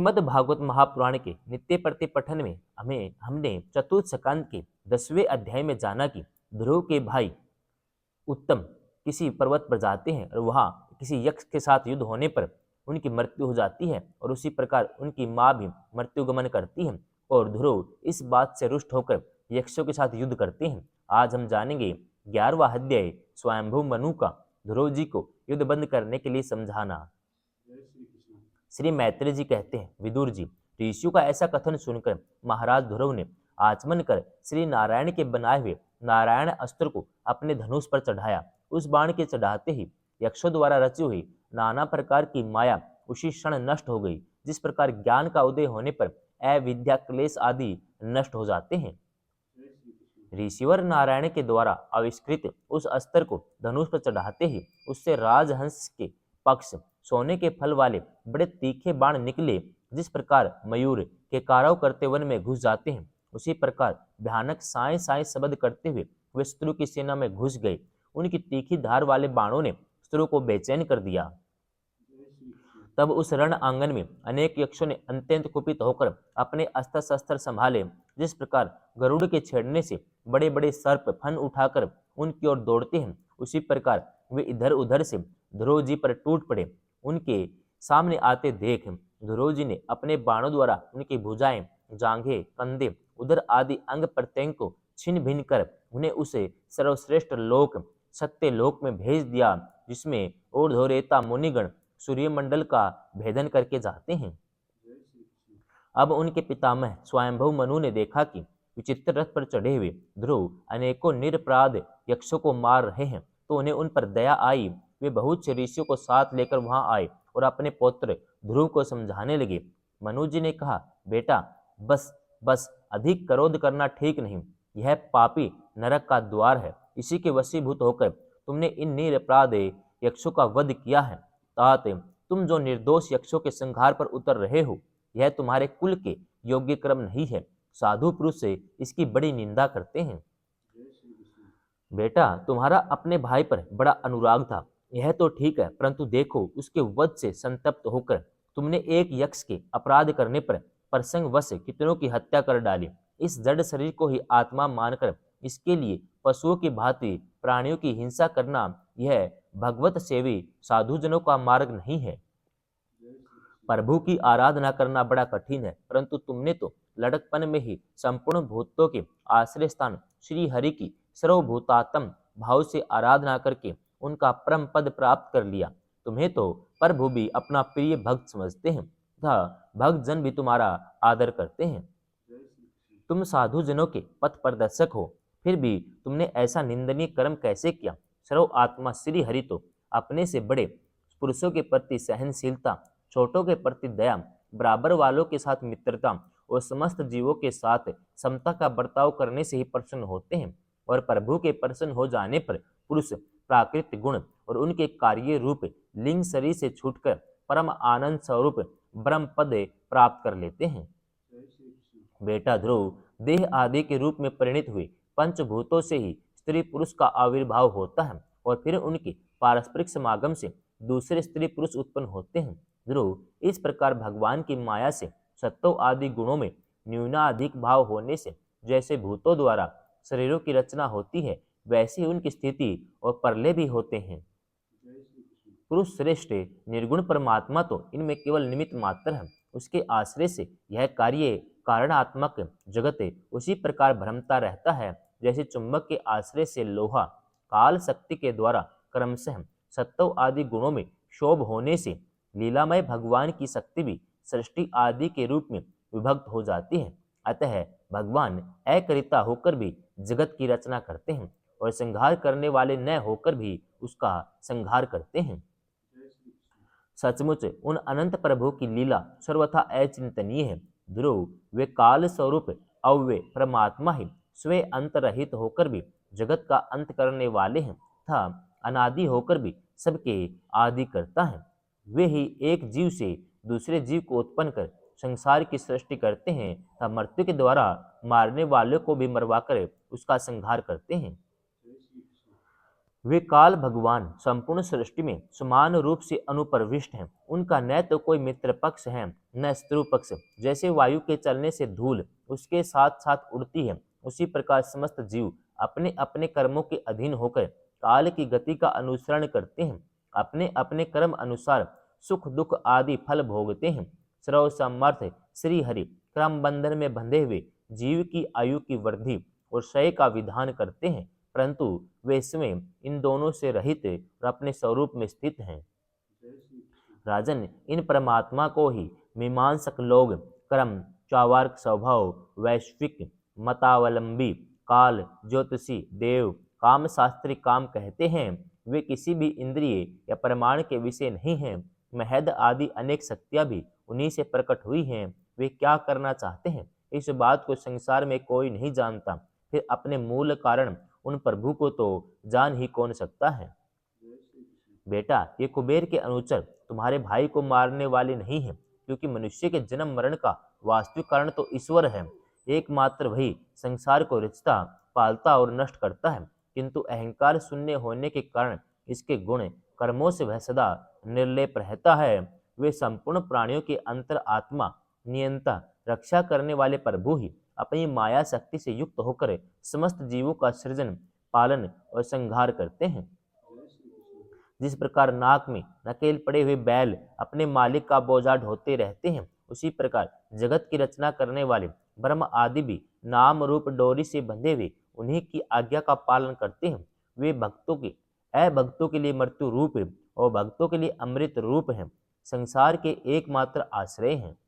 श्रीमद् भागवत महापुराण के नित्य प्रति पठन में हमने चतुर्थ स्कंद के 10वें अध्याय में जाना कि ध्रुव के भाई उत्तम किसी पर्वत पर जाते हैं और वहां किसी यक्ष के साथ युद्ध होने पर उनकी मृत्यु हो जाती है और उसी प्रकार उनकी मां भी मृत्युगमन करती है और ध्रुव इस बात से रुष्ट होकर यक्षों के साथ युद्ध करते हैं। आज हम जानेंगे 11वां अध्याय स्वयंभू मनु का ध्रुव जी को युद्ध बंद करने के लिए समझाना। श्री मैत्री जी कहते हैं, विदुर जी, ऋषियों का ऐसा कथन सुनकर महाराज ध्रुव ने आचमन कर श्री नारायण के बनाए हुए नारायण अस्त्र को अपने धनुष पर चढ़ाया। उस बाण के चढ़ाते ही यक्षों द्वारा रची हुई नाना प्रकार की माया उसी क्षण नष्ट हो गई। जिस प्रकार ज्ञान का उदय होने पर अविद्या क्लेश आदि नष्ट हो जाते हैं। ऋषिवर नारायण के द्वारा आविष्कृत उस अस्त्र को धनुष पर चढ़ाते ही उससे राजहंस के पक्ष सोने के फल वाले बड़े तीखे बाण निकले। जिस प्रकार मयूर के काराव करते वन में घुस जाते हैं, उसी प्रकार भयानक साए साए शब्द करते हुए वे शत्रु की सेना में घुस गए। उनकी तीखी धार वाले बाणों ने शत्रु को बेचैन कर दिया। तब उस रण आंगन में अनेक यक्षों ने अत्यंत कुपित होकर अपने अस्त्र शस्त्र संभाले। जिस प्रकार गरुड़ के छेड़ने से बड़े बड़े सर्प फन उठाकर उनकी ओर दौड़ते हैं, उसी प्रकार वे इधर उधर से ध्रुव जी पर टूट पड़े। उनके सामने आते देख ध्रुव जी ने अपने बाणों द्वारा उनकी भुजाएं, जांघें, कंधे, उदर आदि अंग प्रत्यंग को छिन्न भिन्न कर उन्हें उसे सर्वश्रेष्ठ लोक सत्य लोक में भेज दिया, जिसमें ऊर्ध्वरेता मुनिगण सूर्यमंडल का भेदन करके जाते हैं। अब उनके पितामह स्वयंभू मनु ने देखा कि विचित्र रथ पर चढ़े हुए ध्रुव अनेकों निरपराध यक्षों को मार रहे हैं, तो उन्हें उन पर दया आई। वे बहुत से ऋषियों को साथ लेकर वहां आए और अपने पुत्र ध्रुव को समझाने लगे। मनु जी ने कहा, बेटा बस बस अधिक क्रोध करना ठीक नहीं। यह पापी नरक का द्वार है। इसी के वशीभूत होकर तुमने इन निरपराध यक्षों का वध किया है। तात तुम जो निर्दोष यक्षों के संहार पर उतर रहे हो, यह तुम्हारे कुल के योग्य क्रम नहीं है। साधु पुरुष से इसकी बड़ी निंदा करते हैं। बेटा, तुम्हारा अपने भाई पर बड़ा अनुराग था, यह तो ठीक है, परंतु देखो उसके वध से संतप्त होकर तुमने एक यक्ष के अपराध करने पर प्रसंग वश कितनों की हत्या कर डाली। इस जड़ शरीर को ही आत्मा मानकर इसके लिए पशुओं की भांति प्राणियों की हिंसा करना, यह भगवत सेवी साधुजनों का मार्ग नहीं है। प्रभु की आराधना करना बड़ा कठिन है, परंतु तुमने तो लड़कपन में ही संपूर्ण भूतों के आश्रय स्थान श्री हरि की सर्वभूतात्म भाव से आराधना करके उनका परम पद प्राप्त कर लिया। तुम्हें तो प्रभु भी अपना प्रिय भक्त समझते हैं तथा भक्त जन भी तुम्हारा आदर करते हैं। तुम साधु जनों के पथ प्रदर्शक हो, फिर भी तुमने ऐसा निंदनीय कर्म कैसे किया। सर्व आत्मा श्री हरि तो अपने से बड़े पुरुषों के प्रति सहनशीलता, छोटों के प्रति दया, बराबर वालों के साथ मित्रता और समस्त जीवों के साथ समता का बर्ताव करने से ही प्रसन्न होते हैं। और प्रभु के प्रसन्न हो जाने पर पुरुष प्राकृतिक गुण और उनके कार्य रूप लिंग शरीर से छूटकर परम आनंद स्वरूप ब्रह्म पद प्राप्त कर लेते हैं। बेटा ध्रुव, देह आदि के रूप में परिणित हुए पंचभूतों से ही स्त्री पुरुष का आविर्भाव होता है और फिर उनके पारस्परिक समागम से दूसरे स्त्री पुरुष उत्पन्न होते हैं। ध्रुव, इस प्रकार भगवान की माया से सत्व आदि गुणों में न्यूनाधिक भाव होने से जैसे भूतों द्वारा शरीरों की रचना होती है, वैसी उनकी स्थिति और प्रलय भी होते हैं। पुरुष श्रेष्ठ निर्गुण परमात्मा तो इनमें केवल निमित्त मात्र है। उसके आश्रय से यह कार्य कारणात्मक जगत उसी प्रकार भ्रमता रहता है, जैसे चुंबक के आश्रय से लोहा काल शक्ति के द्वारा क्रमशः सत्व आदि गुणों में शोभ होने से लीलामय भगवान की शक्ति भी सृष्टि आदि के रूप में विभक्त हो जाती है। अतः भगवान अकर्ता होकर भी जगत की रचना करते हैं और संहार करने वाले न होकर भी उसका संहार करते हैं। सचमुच उन अनंत प्रभु की लीला सर्वथा अचिंतनीय है। ध्रुव, वे काल स्वरूप अव्यय परमात्मा ही स्वयं अंत रहित होकर भी जगत का अंत करने वाले हैं तथा अनादि होकर भी सबके आदि करता है। वे ही एक जीव से दूसरे जीव को उत्पन्न कर संसार की सृष्टि करते हैं तथा मृत्यु के द्वारा मारने वालों को भी मरवाकर उसका संहार करते हैं। वे काल भगवान संपूर्ण सृष्टि में समान रूप से अनुप्रविष्ट हैं। उनका न तो कोई मित्र पक्ष है न शत्रु पक्ष। जैसे वायु के चलने से धूल उसके साथ साथ उड़ती है, उसी प्रकार समस्त जीव अपने अपने कर्मों के अधीन होकर काल की गति का अनुसरण करते हैं। अपने अपने कर्म अनुसार सुख दुख आदि फल भोगते हैं। सर्व समर्थ श्री हरि क्रम बंधन में बंधे हुए जीव की आयु की वृद्धि और क्षय का विधान करते हैं, परंतु वे स्वयं इन दोनों से रहित और अपने स्वरूप में स्थित हैं। राजन, इन परमात्मा को ही मीमांसक लोग कर्म, चावार्क स्वभाव, वैश्विक मतावलंबी, काल, ज्योतिषी, देव, काम शास्त्री काम कहते हैं। वे किसी भी इंद्रिय या प्रमाण के विषय नहीं हैं। महद आदि अनेक शक्तियां भी उन्हीं से प्रकट हुई हैं। वे क्या करना चाहते हैं, इस बात को संसार में कोई नहीं जानता। फिर अपने मूल कारण उन प्रभु को तो जान ही कौन सकता है। बेटा, ये कुबेर के अनुचर तुम्हारे भाई को मारने वाले नहीं हैं, क्योंकि मनुष्य के जन्म मरण का वास्तविक कारण तो ईश्वर है। एकमात्र वही संसार को रचता, पालता और नष्ट करता है, किंतु अहंकार शून्य होने के कारण इसके गुण कर्मों से वह सदा निर्लेप रहता है। वे संपूर्ण प्राणियों के अंतर आत्मा, नियंता, रक्षा करने वाले प्रभु ही अपनी माया शक्ति से युक्त होकर समस्त जीवों का सृजन, पालन और संहार करते हैं। जिस प्रकार नाक में नकेल पड़े हुए बैल अपने मालिक का बोझा ढोते रहते हैं, उसी प्रकार जगत की रचना करने वाले ब्रह्म आदि भी नाम रूप डोरी से बंधे हुए उन्हीं की आज्ञा का पालन करते हैं। वे भक्तों के अभक्तों के लिए मृत्यु रूप है और भक्तों के लिए अमृत रूप है, संसार के एकमात्र आश्रय हैं।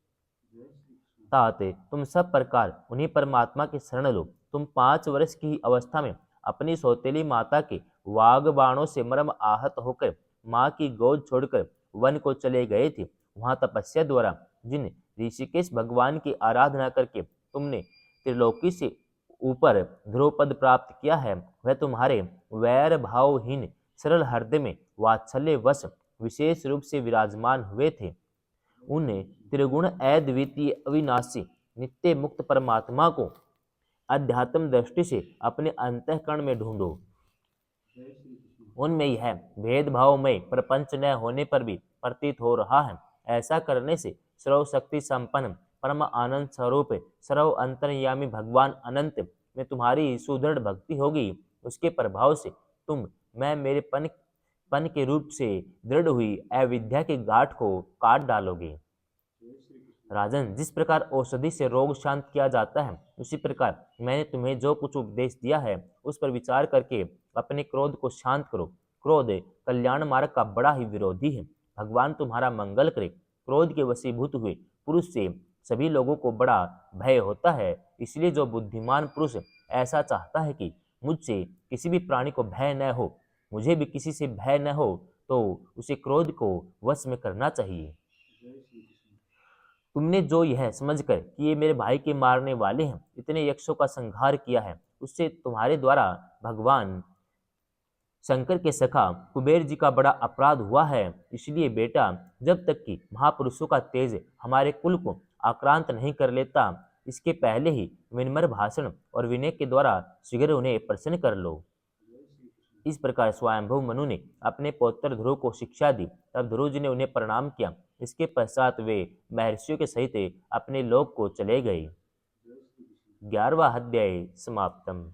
ताते तुम सब प्रकार उन्हीं परमात्मा की शरण लो। तुम 5 वर्ष की अवस्था में अपनी सौतेली माता के वाग बाणों से मरम आहत होकर माँ की गोद छोड़कर वन को चले गए थे। वहां तपस्या द्वारा जिन ऋषिकेश भगवान की आराधना करके तुमने त्रिलोकी से ऊपर ध्रुवपद प्राप्त किया है, वह तुम्हारे वैर भावहीन सरल हृदय में वात्सल्य वश विशेष रूप से विराजमान हुए थे। उन त्रिगुण अद्वितीय अविनाशी नित्य मुक्त परमात्मा को अध्यात्म दृष्टि से अपने अंतःकरण में ढूंढो। उनमें यह भेदभावमय प्रपंच न होने पर भी प्रतीत हो रहा है। ऐसा करने से सर्वशक्ति संपन्न परम आनंद स्वरूप सर्व अंतर्यामी भगवान अनंत में तुम्हारी सुदृढ़ भक्ति होगी। उसके प्रभाव से तुम मैं मेरे पन के रूप से दृढ़ हुई अविद्या की गांठ को काट डालोगे। राजन, जिस प्रकार औषधि से रोग शांत किया जाता है, उसी प्रकार मैंने तुम्हें जो कुछ उपदेश दिया है उस पर विचार करके अपने क्रोध को शांत करो। क्रोध कल्याण मार्ग का बड़ा ही विरोधी है। भगवान तुम्हारा मंगल करे। क्रोध के वशीभूत हुए पुरुष से सभी लोगों को बड़ा भय होता है। इसलिए जो बुद्धिमान पुरुष ऐसा चाहता है कि मुझसे किसी भी प्राणी को भय न हो, मुझे भी किसी से भय न हो, तो उसे क्रोध को वश में करना चाहिए। तुमने जो यह समझकर कि ये मेरे भाई के मारने वाले हैं, इतने यक्षों का संहार किया है, उससे तुम्हारे द्वारा भगवान शंकर के सखा कुबेर जी का बड़ा अपराध हुआ है। इसलिए बेटा, जब तक कि महापुरुषों का तेज हमारे कुल को आक्रांत नहीं कर लेता, इसके पहले ही विनम्र भाषण और विनय के द्वारा शीघ्र उन्हें प्रसन्न कर लो। इस प्रकार स्वयंभू मनु ने अपने पौत्र ध्रुव को शिक्षा दी। तब ध्रुव जी ने उन्हें प्रणाम किया। इसके पश्चात वे महर्षियों के सहित अपने लोक को चले गए। 11वां अध्याय समाप्तम।